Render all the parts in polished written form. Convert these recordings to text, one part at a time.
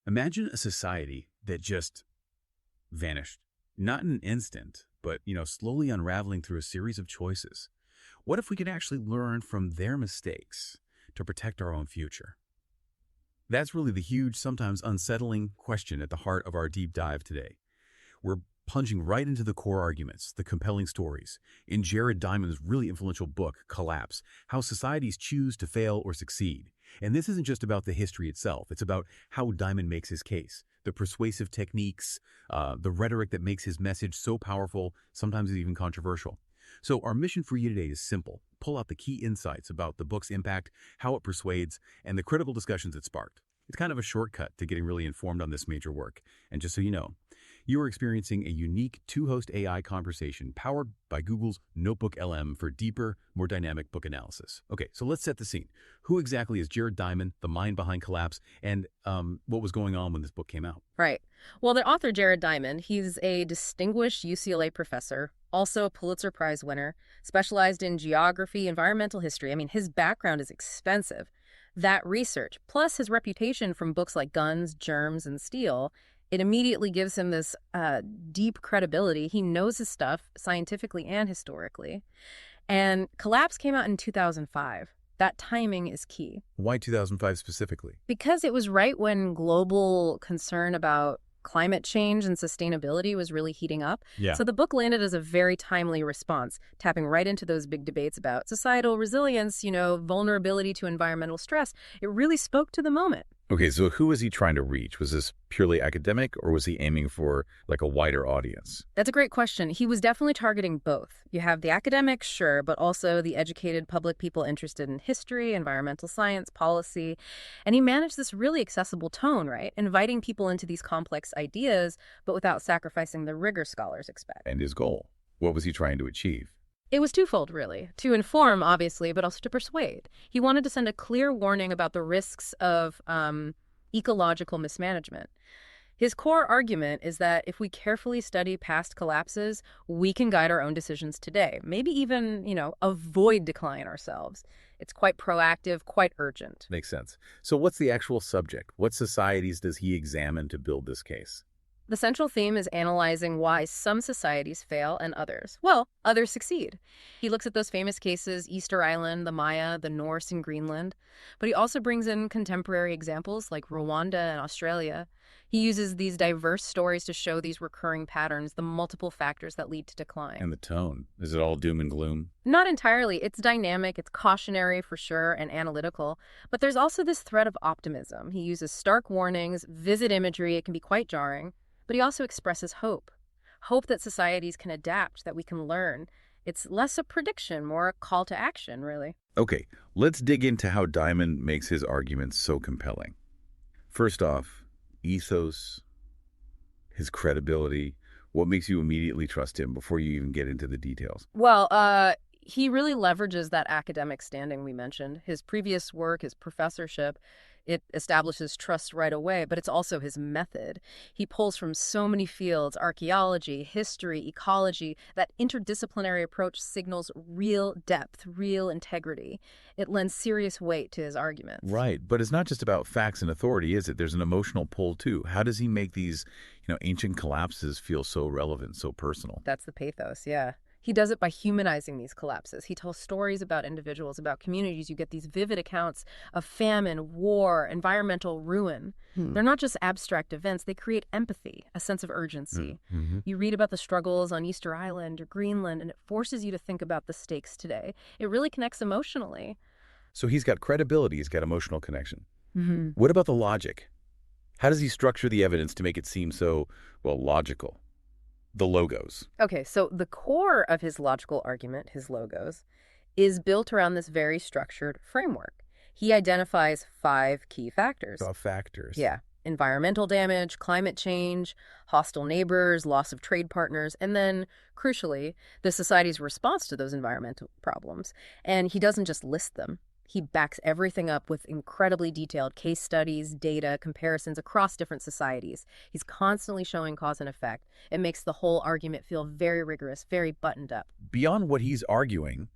Imagine a society that just vanished. Not in an instant, but, slowly unraveling through a series of choices. What if we could actually learn from their mistakes to protect our own future? That's really the huge, sometimes unsettling question at the heart of our deep dive today. We're plunging right into the core arguments, the compelling stories. In Jared Diamond's really influential book, Collapse, How Societies Choose to Fail or Succeed. And this isn't just about the history itself. It's about how Diamond makes his case, the persuasive techniques, the rhetoric that makes his message so powerful, sometimes even controversial. So our mission for you today is simple. Pull out the key insights about the book's impact, how it persuades, and the critical discussions it sparked. It's kind of a shortcut to getting really informed on this major work. And just so you know, you are experiencing a unique two-host AI conversation powered by Google's NotebookLM for deeper, more dynamic book analysis. Okay, so let's set the scene. Who exactly is Jared Diamond, the mind behind Collapse, and what was going on when this book came out? Right. Well, the author, Jared Diamond, he's a distinguished UCLA professor, also a Pulitzer Prize winner, specialized in geography, environmental history. I mean, his background is expensive. That research, plus his reputation from books like Guns, Germs, and Steel, it immediately gives him this deep credibility. He knows his stuff scientifically and historically. And Collapse came out in 2005. That timing is key. Why 2005 specifically? Because it was right when global concern about climate change and sustainability was really heating up. Yeah. So the book landed as a very timely response, tapping right into those big debates about societal resilience, vulnerability to environmental stress. It really spoke to the moment. Okay, so who was he trying to reach? Was this purely academic, or was he aiming for like a wider audience? That's a great question. He was definitely targeting both. You have the academics, sure, but also the educated public people interested in history, environmental science, policy. And he managed this really accessible tone, right? Inviting people into these complex ideas, but without sacrificing the rigor scholars expect. And his goal? What was he trying to achieve? It was twofold, really. To inform, obviously, but also to persuade. He wanted to send a clear warning about the risks of ecological mismanagement. His core argument is that if we carefully study past collapses, we can guide our own decisions today. Maybe even, avoid decline ourselves. It's quite proactive, quite urgent. Makes sense. So what's the actual subject? What societies does he examine to build this case? The central theme is analyzing why some societies fail and others succeed. He looks at those famous cases, Easter Island, the Maya, the Norse in Greenland. But he also brings in contemporary examples like Rwanda and Australia. He uses these diverse stories to show these recurring patterns, the multiple factors that lead to decline. And the tone. Is it all doom and gloom? Not entirely. It's dynamic, it's cautionary for sure, and analytical. But there's also this thread of optimism. He uses stark warnings, vivid imagery. It can be quite jarring. But he also expresses hope that societies can adapt, that we can learn. It's less a prediction, more a call to action, really. Okay, let's dig into how Diamond makes his arguments so compelling. First off, ethos, his credibility. What makes you immediately trust him before you even get into the details? Well, he really leverages that academic standing we mentioned. His previous work, his professorship, it establishes trust right away, but it's also his method. He pulls from so many fields, archaeology, history, ecology. That interdisciplinary approach signals real depth, real integrity. It lends serious weight to his arguments. Right, but it's not just about facts and authority, is it? There's an emotional pull, too. How does he make these, ancient collapses feel so relevant, so personal? That's the pathos, yeah. He does it by humanizing these collapses. He tells stories about individuals, about communities. You get these vivid accounts of famine, war, environmental ruin. They're not just abstract events. They create empathy, a sense of urgency. You read about the struggles on Easter Island or Greenland, and it forces you to think about the stakes today. It really connects emotionally. So he's got credibility. He's got emotional connection. What about the logic? How does he structure the evidence to make it seem so, logical? The logos. Okay, so the core of his logical argument, his logos, is built around this very structured framework. He identifies 5 key factors. Factors. Yeah. Environmental damage, climate change, hostile neighbors, loss of trade partners, and then, crucially, the society's response to those environmental problems. And he doesn't just list them. He backs everything up with incredibly detailed case studies, data, comparisons across different societies. He's constantly showing cause and effect. It makes the whole argument feel very rigorous, very buttoned up. Beyond what he's arguing,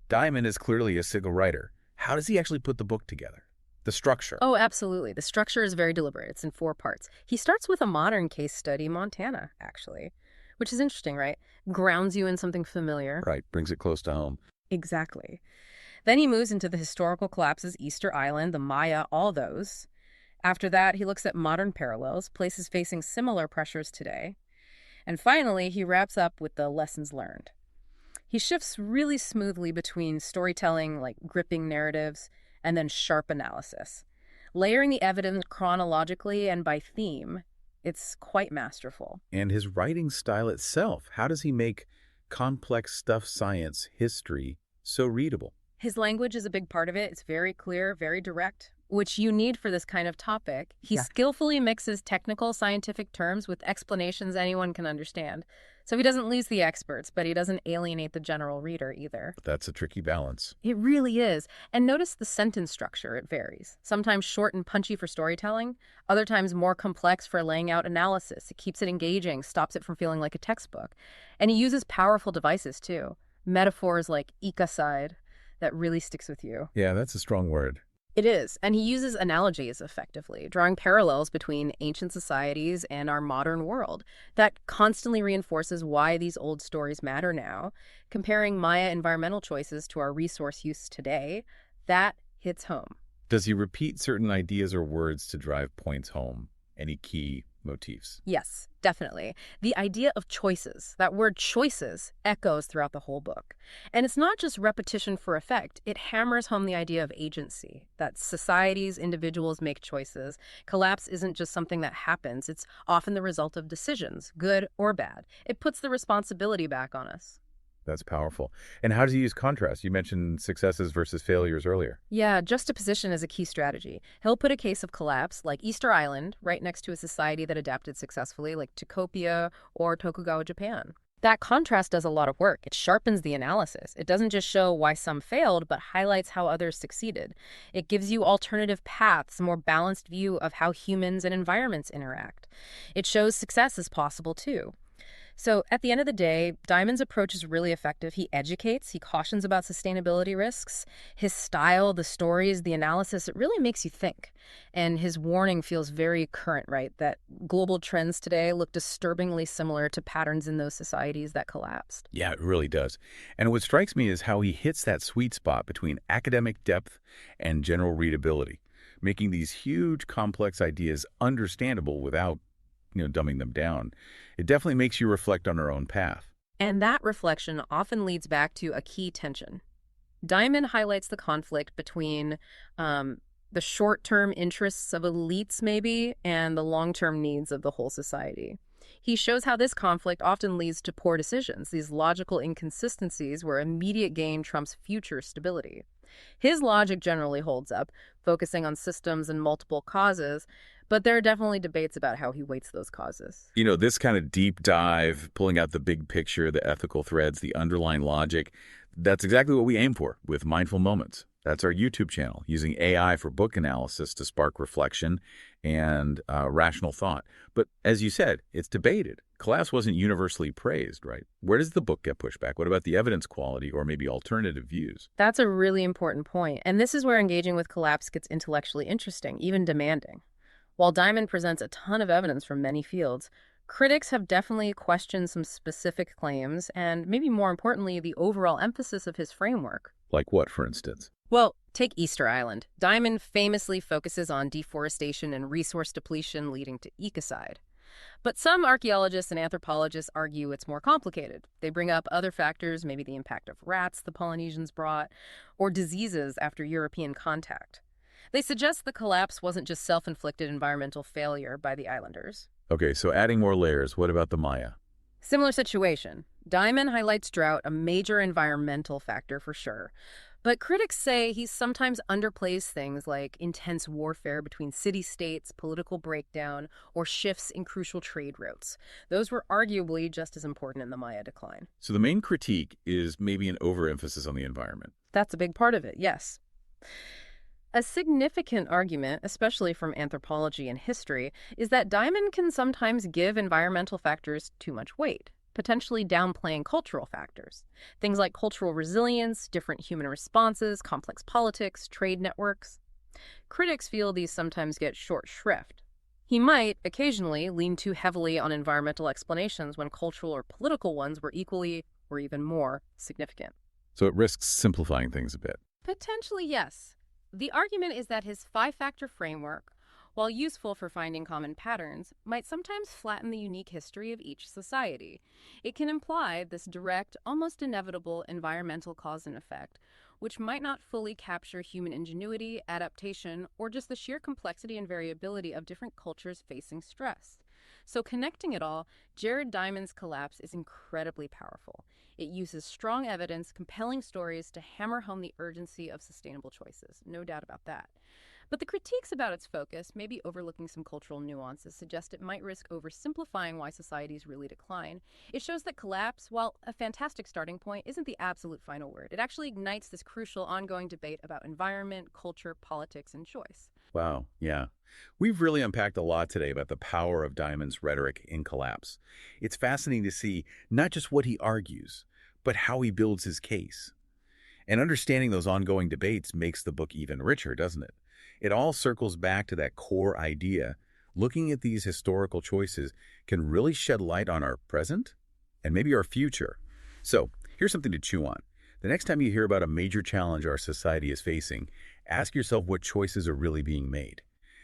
Diamond is clearly a single writer. How does he actually put the book together? The structure. Oh, absolutely. The structure is very deliberate. It's in 4 parts. He starts with a modern case study, Montana, actually, which is interesting, right? Grounds you in something familiar. Right, brings it close to home. Exactly. Then he moves into the historical collapses, Easter Island, the Maya, all those. After that, he looks at modern parallels, places facing similar pressures today. And finally, he wraps up with the lessons learned. He shifts really smoothly between storytelling, like gripping narratives, and then sharp analysis. Layering the evidence chronologically and by theme, it's quite masterful. And his writing style itself, how does he make complex stuff, science, history, so readable? His language is a big part of it. It's very clear, very direct, which you need for this kind of topic. He skillfully mixes technical scientific terms with explanations anyone can understand. So he doesn't lose the experts, but he doesn't alienate the general reader either. That's a tricky balance. It really is. And notice the sentence structure, it varies. Sometimes short and punchy for storytelling, other times more complex for laying out analysis. It keeps it engaging, stops it from feeling like a textbook. And he uses powerful devices too. Metaphors like ecocide that really sticks with you. Yeah, that's a strong word. It is, and he uses analogies effectively, drawing parallels between ancient societies and our modern world. That constantly reinforces why these old stories matter now. Comparing Maya environmental choices to our resource use today, that hits home. Does he repeat certain ideas or words to drive points home? Any key motifs? Yes, definitely. The idea of choices, that word choices, echoes throughout the whole book. And it's not just repetition for effect. It hammers home the idea of agency, that societies, individuals make choices. Collapse isn't just something that happens. It's often the result of decisions, good or bad. It puts the responsibility back on us. That's powerful. And how does he use contrast? You mentioned successes versus failures earlier. Yeah, juxtaposition is a key strategy. He'll put a case of collapse, like Easter Island, right next to a society that adapted successfully, like Tokopia or Tokugawa, Japan. That contrast does a lot of work. It sharpens the analysis. It doesn't just show why some failed, but highlights how others succeeded. It gives you alternative paths, a more balanced view of how humans and environments interact. It shows success is possible, too. So at the end of the day, Diamond's approach is really effective. He educates, he cautions about sustainability risks. His style, the stories, the analysis, it really makes you think. And his warning feels very current, right? That global trends today look disturbingly similar to patterns in those societies that collapsed. Yeah, it really does. And what strikes me is how he hits that sweet spot between academic depth and general readability, making these huge, complex ideas understandable without dumbing them down. It definitely makes you reflect on our own path. And that reflection often leads back to a key tension. Diamond highlights the conflict between the short-term interests of elites, maybe, and the long-term needs of the whole society. He shows how this conflict often leads to poor decisions, these logical inconsistencies where immediate gain trumps future stability. His logic generally holds up, focusing on systems and multiple causes, but there are definitely debates about how he weights those causes. This kind of deep dive, pulling out the big picture, the ethical threads, the underlying logic, that's exactly what we aim for with Mindful Moments. That's our YouTube channel, using AI for book analysis to spark reflection and rational thought. But as you said, it's debated. Collapse wasn't universally praised, right? Where does the book get pushed back? What about the evidence quality or maybe alternative views? That's a really important point. And this is where engaging with collapse gets intellectually interesting, even demanding. While Diamond presents a ton of evidence from many fields, critics have definitely questioned some specific claims and, maybe more importantly, the overall emphasis of his framework. Like what, for instance? Well, take Easter Island. Diamond famously focuses on deforestation and resource depletion leading to ecocide. But some archaeologists and anthropologists argue it's more complicated. They bring up other factors, maybe the impact of rats the Polynesians brought, or diseases after European contact. They suggest the collapse wasn't just self-inflicted environmental failure by the islanders. Okay, so adding more layers, what about the Maya? Similar situation. Diamond highlights drought, a major environmental factor for sure. But critics say he sometimes underplays things like intense warfare between city-states, political breakdown, or shifts in crucial trade routes. Those were arguably just as important in the Maya decline. So the main critique is maybe an overemphasis on the environment. That's a big part of it, yes. A significant argument, especially from anthropology and history, is that Diamond can sometimes give environmental factors too much weight, potentially downplaying cultural factors. Things like cultural resilience, different human responses, complex politics, trade networks. Critics feel these sometimes get short shrift. He might, occasionally, lean too heavily on environmental explanations when cultural or political ones were equally, or even more, significant. So it risks simplifying things a bit. Potentially, yes. The argument is that his five-factor framework, while useful for finding common patterns, might sometimes flatten the unique history of each society. It can imply this direct, almost inevitable environmental cause and effect, which might not fully capture human ingenuity, adaptation, or just the sheer complexity and variability of different cultures facing stress. So connecting it all, Jared Diamond's collapse is incredibly powerful. It uses strong evidence, compelling stories to hammer home the urgency of sustainable choices. No doubt about that. But the critiques about its focus, maybe overlooking some cultural nuances, suggest it might risk oversimplifying why societies really decline. It shows that collapse, while a fantastic starting point, isn't the absolute final word. It actually ignites this crucial ongoing debate about environment, culture, politics, and choice. Wow, yeah. We've really unpacked a lot today about the power of Diamond's rhetoric in Collapse. It's fascinating to see not just what he argues, but how he builds his case. And understanding those ongoing debates makes the book even richer, doesn't it? It all circles back to that core idea. Looking at these historical choices can really shed light on our present and maybe our future. So, here's something to chew on. The next time you hear about a major challenge our society is facing, ask yourself what choices are really being made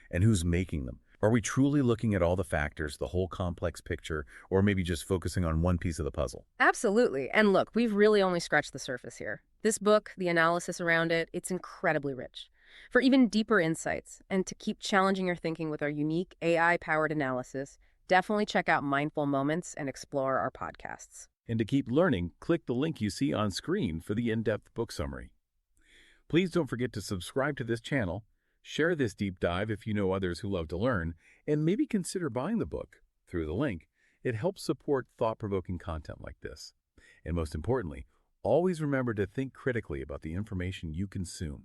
and who's making them. Are we truly looking at all the factors, the whole complex picture, or maybe just focusing on one piece of the puzzle? Absolutely. And look, we've really only scratched the surface here. This book, the analysis around it, it's incredibly rich. For even deeper insights and to keep challenging your thinking with our unique AI-powered analysis, definitely check out Mindful Moments and explore our podcasts. And to keep learning, click the link you see on screen for the in-depth book summary. Please don't forget to subscribe to this channel, share this deep dive if you know others who love to learn, and maybe consider buying the book through the link. It helps support thought-provoking content like this. And most importantly, always remember to think critically about the information you consume.